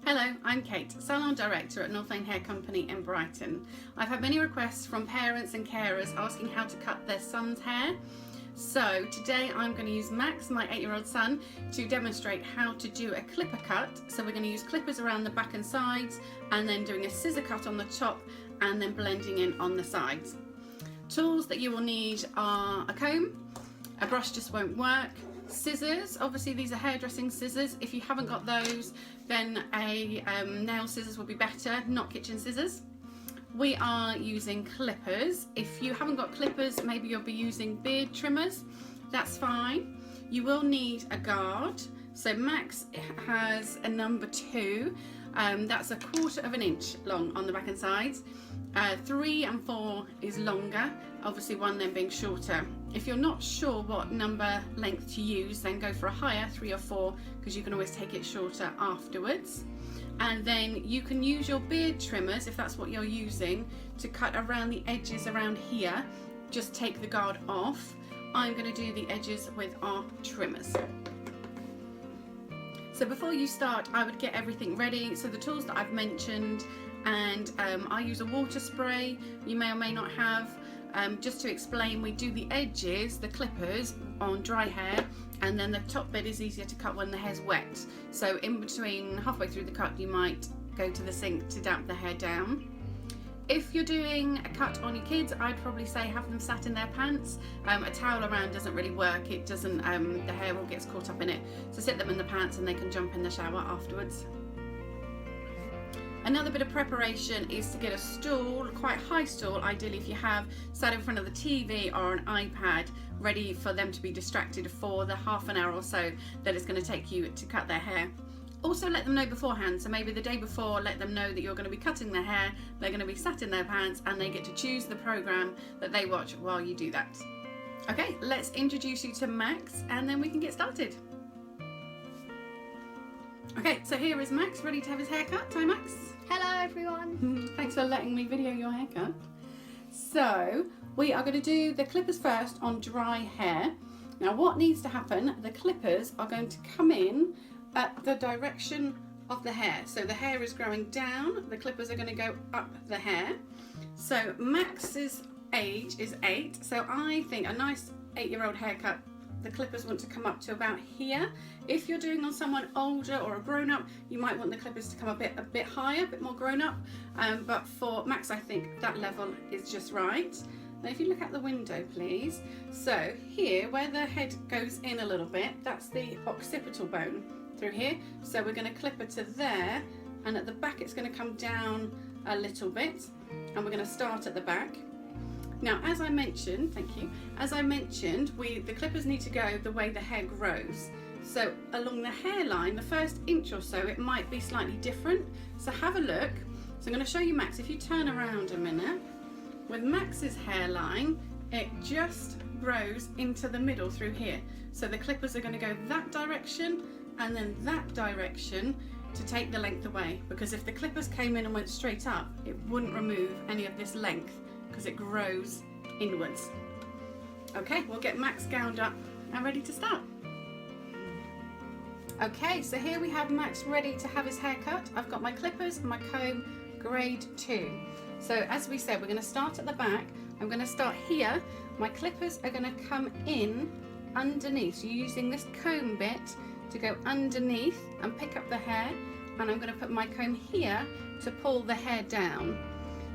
Hello, I'm Kate, Salon Director at North Lane Hair Company in Brighton. I've had many requests from parents and carers asking how to cut their son's hair. So today I'm going to use Max, my 8-year-old son, to demonstrate how to do a clipper cut. So we're going to use clippers around the back and sides and then doing a scissor cut on the top and then blending in on the sides. Tools that you will need are a comb, a brush just won't work, scissors, obviously these are hairdressing scissors. If you haven't got those, then a nail scissors will be better, not kitchen scissors. We are using clippers. If you haven't got clippers, maybe you'll be using beard trimmers, that's fine. You will need a guard. So Max has a number 2, that's 1/4 inch long on the back and sides. 3 and 4 is longer, obviously 1 then being shorter. If you're not sure what number length to use, then go for a higher 3 or 4, because you can always take it shorter afterwards. And then you can use your beard trimmers, if that's what you're using, to cut around the edges around here. Just take the guard off. I'm going to do the edges with our trimmers. So before you start, I would get everything ready. So the tools that I've mentioned, and I use a water spray, you may or may not have. Just to explain, we do the edges, the clippers, on dry hair, and then the top bit is easier to cut when the hair's wet. So in between, halfway through the cut, you might go to the sink to damp the hair down. If you're doing a cut on your kids, I'd probably say have them sat in their pants. A towel around doesn't really work, it doesn't, the hair all gets caught up in it. So sit them in the pants and they can jump in the shower afterwards. Another bit of preparation is to get a stool, quite a high stool, ideally if you have, sat in front of the TV or an iPad, ready for them to be distracted for the half an hour or so that it's going to take you to cut their hair. Also let them know beforehand, so maybe the day before let them know that you're going to be cutting their hair, they're going to be sat in their pants and they get to choose the program that they watch while you do that. Okay, let's introduce you to Max and then we can get started. Okay, so here is Max, ready to have his haircut. Hi Max. Hello everyone. Thanks for letting me video your haircut. So we are going to do the clippers first on dry hair. Now what needs to happen, the clippers are going to come in at the direction of the hair. So the hair is growing down, the clippers are going to go up the hair. So Max's age is 8, so I think a nice 8-year-old haircut, the clippers want to come up to about here. If you're doing on someone older or a grown-up, you might want the clippers to come a bit higher, a bit more grown-up. But for Max, I think that level is just right. Now if you look out the window, please. So here, where the head goes in a little bit, that's the occipital bone through here. So we're going to clip it to there, and at the back it's going to come down a little bit, and we're going to start at the back. Now, as I mentioned, thank you, as I mentioned, the clippers need to go the way the hair grows. So along the hairline, the first inch or so, it might be slightly different. So have a look. So I'm going to show you Max. If you turn around a minute, with Max's hairline, it just grows into the middle through here. So the clippers are going to go that direction and then that direction to take the length away. Because if the clippers came in and went straight up, it wouldn't remove any of this length, because it grows inwards. Okay, we'll get Max gowned up and ready to start. Okay, so here we have Max ready to have his hair cut. I've got my clippers and my comb, grade 2. So as we said, we're going to start at the back. I'm going to start here. My clippers are going to come in underneath. So you're using this comb bit to go underneath and pick up the hair. And I'm going to put my comb here to pull the hair down.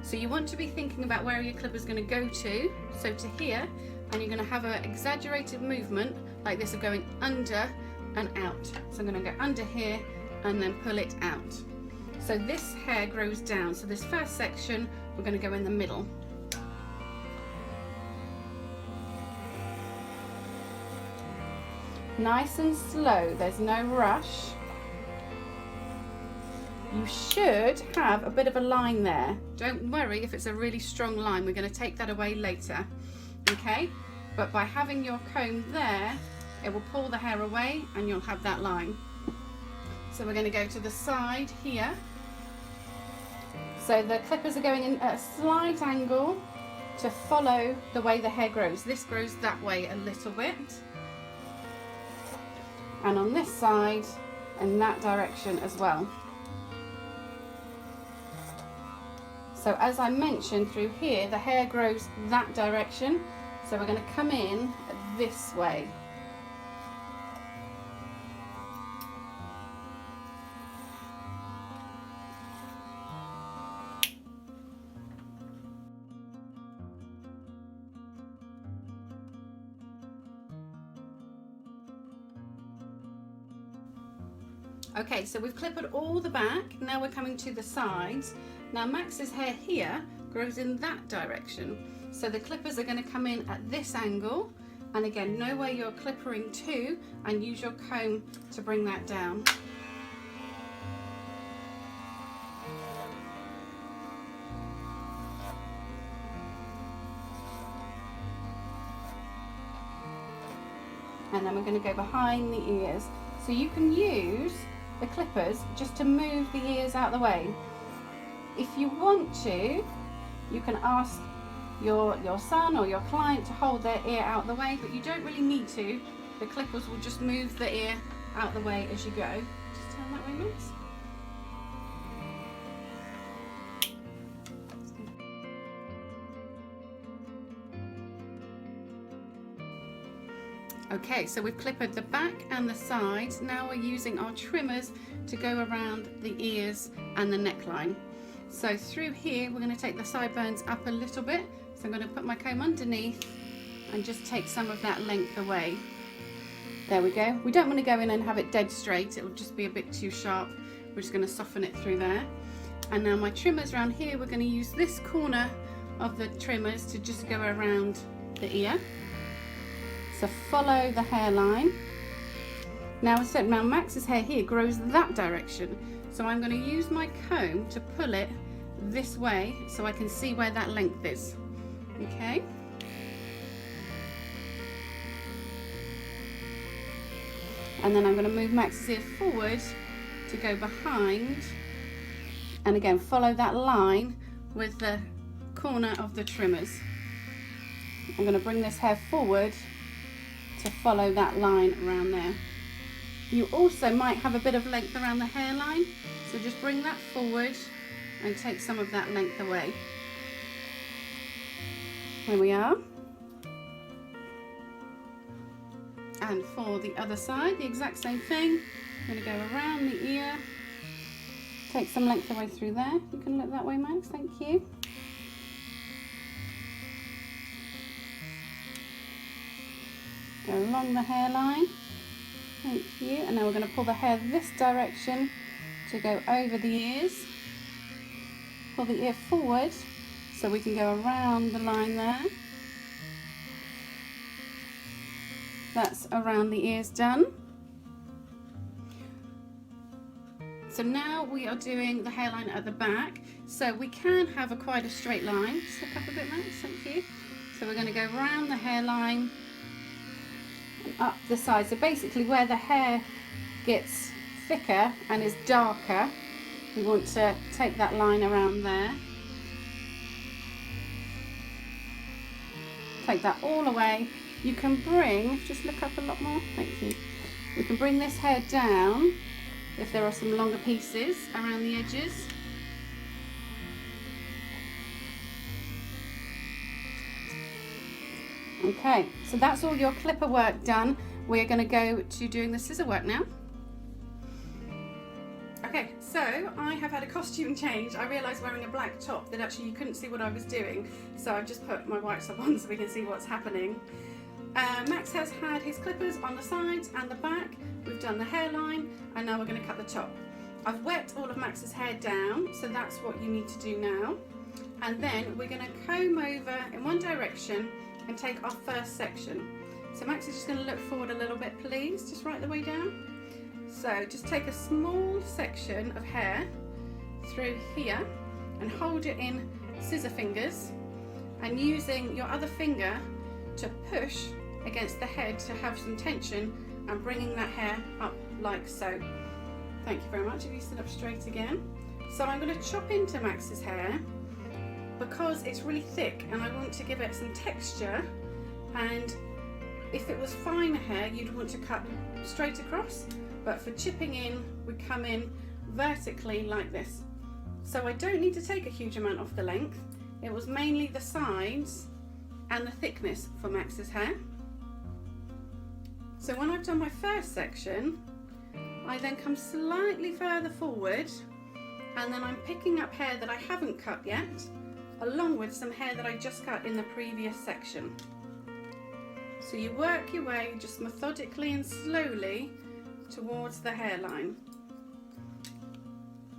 So you want to be thinking about where your clipper is going to go to, so to here, and you're going to have an exaggerated movement like this of going under and out. So I'm going to go under here and then pull it out. So this hair grows down. So this first section, we're going to go in the middle. Nice and slow, there's no rush. You should have a bit of a line there. Don't worry if it's a really strong line, we're going to take that away later. Okay, but by having your comb there, it will pull the hair away and you'll have that line. So we're going to go to the side here. So the clippers are going in at a slight angle to follow the way the hair grows. This grows that way a little bit. And on this side, in that direction as well. So as I mentioned, through here the hair grows that direction, so we're going to come in this way. Okay, so we've clipped all the back, now we're coming to the sides. Now Max's hair here grows in that direction, so the clippers are going to come in at this angle, and again, know where you're clippering to and use your comb to bring that down. And then we're going to go behind the ears. So you can use the clippers just to move the ears out of the way. If you want to, you can ask your son or your client to hold their ear out of the way, but you don't really need to. The clippers will just move the ear out of the way as you go. Just turn that way, Max. Okay, so we've clipped the back and the sides. Now we're using our trimmers to go around the ears and the neckline. So through here, we're going to take the sideburns up a little bit. So I'm going to put my comb underneath and just take some of that length away. There we go. We don't want to go in and have it dead straight. It will just be a bit too sharp. We're just going to soften it through there. And now my trimmers around here, we're going to use this corner of the trimmers to just go around the ear. So follow the hairline. Now Max's hair here grows that direction. So I'm going to use my comb to pull it this way so I can see where that length is. Okay. And then I'm going to move Max's ear forward to go behind. And again, follow that line with the corner of the trimmers. I'm going to bring this hair forward to follow that line around there. You also might have a bit of length around the hairline, so just bring that forward and take some of that length away. There we are. And for the other side, the exact same thing. I'm going to go around the ear, take some length away through there. You can look that way, Max, thank you. Go along the hairline, thank you, and now we're going to pull the hair this direction to go over the ears. Pull the ear forward so we can go around the line there. That's around the ears done. So now we are doing the hairline at the back. So we can have quite a straight line. Just look up a bit, Max, thank you. So we're going to go around the hairline up the side. So basically where the hair gets thicker and is darker, we want to take that line around there. Take that all away. You can bring, just look up a lot more, thank you. We can bring this hair down if there are some longer pieces around the edges. Okay, so that's all your clipper work done. We're going to go to doing the scissor work now. Okay, so I have had a costume change. I realised wearing a black top that actually you couldn't see what I was doing, so I've just put my white top on so we can see what's happening. Max has had his clippers on the sides and the back. We've done the hairline and now we're going to cut the top. I've wet all of Max's hair down, so that's what you need to do now. And then we're going to comb over in one direction and take our first section. So Max is just going to look forward a little bit, please, just right the way down. So just take a small section of hair through here and hold it in scissor fingers, and using your other finger to push against the head to have some tension and bringing that hair up like so. Thank you very much. If you sit up straight again. So I'm going to chop into Max's hair because it's really thick and I want to give it some texture, and if it was finer hair you'd want to cut straight across, but for chipping in we come in vertically like this. So I don't need to take a huge amount off the length. It was mainly the sides and the thickness for Max's hair. So when I've done my first section, I then come slightly further forward, and then I'm picking up hair that I haven't cut yet, along with some hair that I just cut in the previous section. So you work your way just methodically and slowly towards the hairline.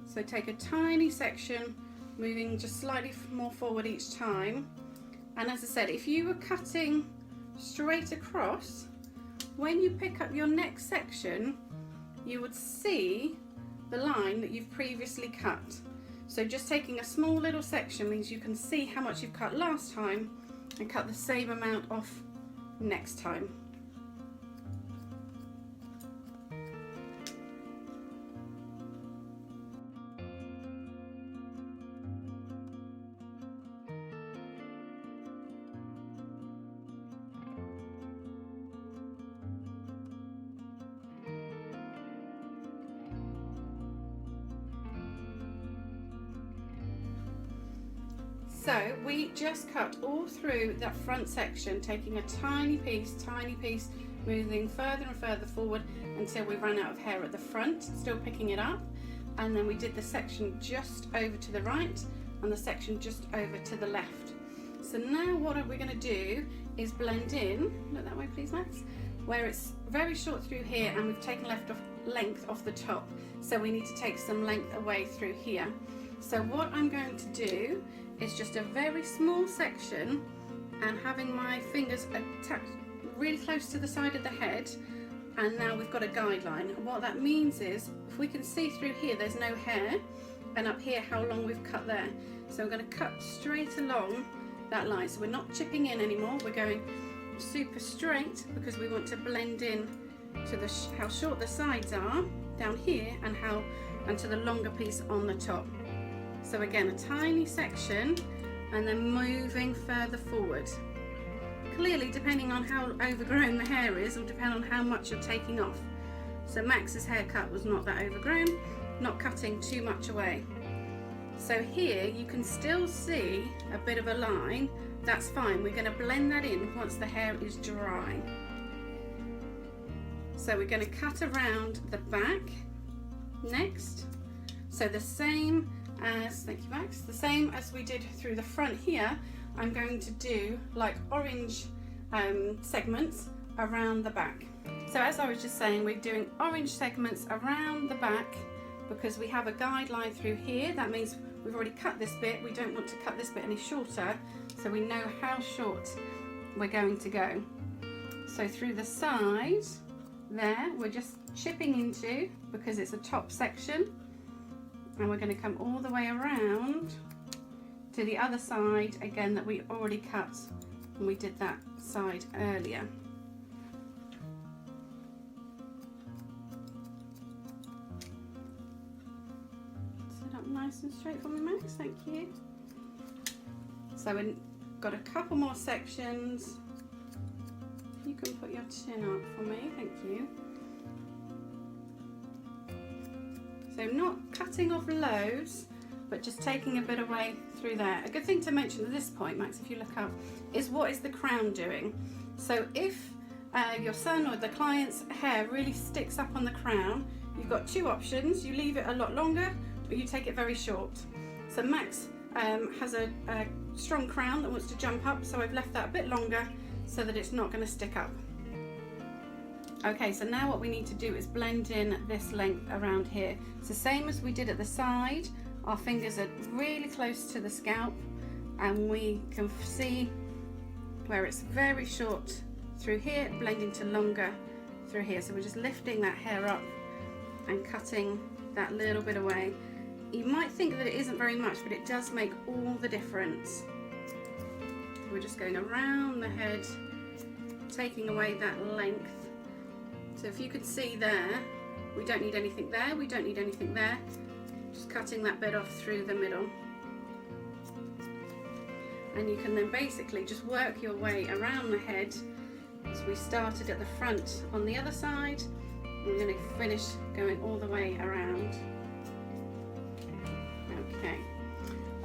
So take a tiny section, moving just slightly more forward each time. And as I said, if you were cutting straight across, when you pick up your next section, you would see the line that you've previously cut. So just taking a small little section means you can see how much you've cut last time and cut the same amount off next time. So we just cut all through that front section, taking a tiny piece, moving further and further forward until we ran out of hair at the front, still picking it up. And then we did the section just over to the right and the section just over to the left. So now what we're going to do is blend in, look that way please Max, where it's very short through here and we've taken length off the top. So we need to take some length away through here. So what I'm going to do is just a very small section and having my fingers attached really close to the side of the head, and now we've got a guideline. And what that means is if we can see through here there's no hair, and up here how long we've cut there. So I'm going to cut straight along that line, so we're not chipping in anymore, we're going super straight because we want to blend in to how short the sides are down here and to the longer piece on the top. So again, a tiny section and then moving further forward. Clearly, depending on how overgrown the hair is, will depend on how much you're taking off. So Max's haircut was not that overgrown, not cutting too much away. So here you can still see a bit of a line. That's fine, we're going to blend that in once the hair is dry. So we're going to cut around the back next. So the same as, thank you Max, the same as we did through the front here, I'm going to do like orange segments around the back. So as I was just saying, we're doing orange segments around the back because we have a guideline through here. That means we've already cut this bit, we don't want to cut this bit any shorter, so we know how short we're going to go. So through the side there, we're just chipping into because it's a top section. And we're going to come all the way around to the other side again that we already cut when we did that side earlier. Sit up nice and straight for me Max, thank you. So we've got a couple more sections. You can put your chin up for me, thank you. So not cutting off loads, but just taking a bit away through there. A good thing to mention at this point, Max, if you look up, is what is the crown doing? So if your son or the client's hair really sticks up on the crown, you've got two options. You leave it a lot longer, or you take it very short. So Max has a strong crown that wants to jump up, so I've left that a bit longer so that it's not going to stick up. Okay, so now what we need to do is blend in this length around here. So same as we did at the side, our fingers are really close to the scalp and we can see where it's very short through here, blending to longer through here. So we're just lifting that hair up and cutting that little bit away. You might think that it isn't very much, but it does make all the difference. We're just going around the head, taking away that length. So if you could see there, we don't need anything there, we don't need anything there. Just cutting that bit off through the middle. And you can then basically just work your way around the head. So we started at the front on the other side. We're going to finish going all the way around. Okay.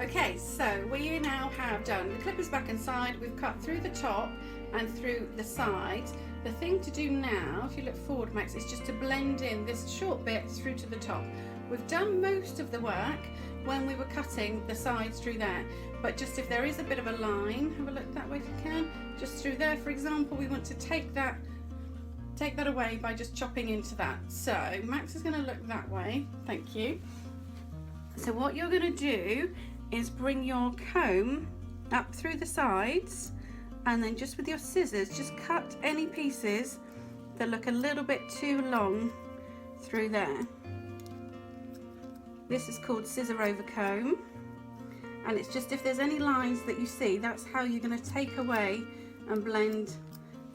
Okay, so we now have done the clippers back and side. We've cut through the top and through the side. The thing to do now, if you look forward, Max, is just to blend in this short bit through to the top. We've done most of the work when we were cutting the sides through there, but just if there is a bit of a line, have a look that way if you can, just through there, for example, we want to take that away by just chopping into that. So Max is going to look that way, thank you. So what you're going to do is bring your comb up through the sides, and then just with your scissors just cut any pieces that look a little bit too long through there. This is called scissor over comb, and it's just if there's any lines that you see, that's how you're going to take away and blend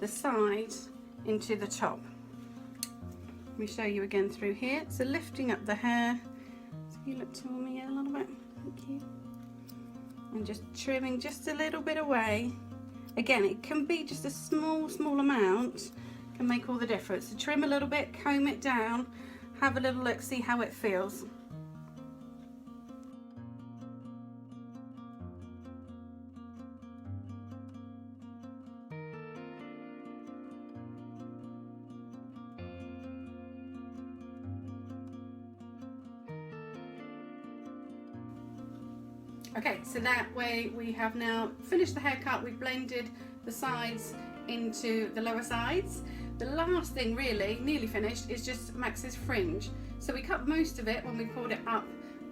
the side into the top. Let me show you again through here. So lifting up the hair, so you look to me a little bit, thank you, and just trimming just a little bit away. Again, it can be just a small amount, can make all the difference. So trim a little bit, comb it down, have a little look, see how it feels. Okay, so that way we have now finished the haircut. We've blended the sides into the lower sides. The last thing really, nearly finished, is just Max's fringe. So we cut most of it when we pulled it up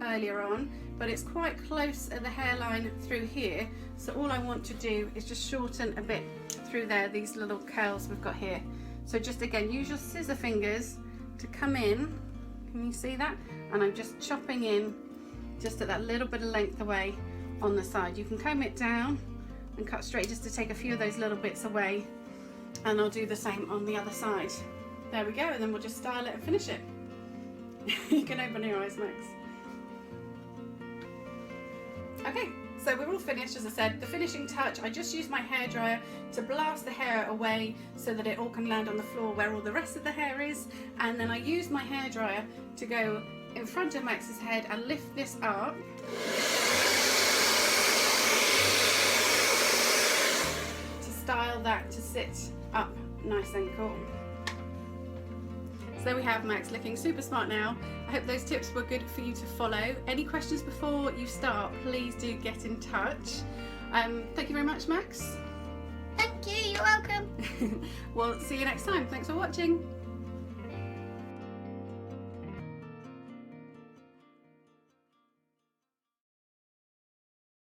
earlier on, but it's quite close at the hairline through here. So all I want to do is just shorten a bit through there, these little curls we've got here. So just again, use your scissor fingers to come in. Can you see that? And I'm just chopping in just at that little bit of length away on the side. You can comb it down and cut straight just to take a few of those little bits away, and I'll do the same on the other side. There we go, and then we'll just style it and finish it. You can open your eyes, Max. Okay, so we're all finished. As I said, the finishing touch, I just used my hairdryer to blast the hair away so that it all can land on the floor where all the rest of the hair is, and then I used my hairdryer to go in front of Max's head and lift this up to style that to sit up nice and cool. So there we have Max looking super smart now. I hope those tips were good for you to follow. Any questions before you start, please do get in touch. Thank you very much, Max. Thank you, you're welcome. We'll see you next time. Thanks for watching.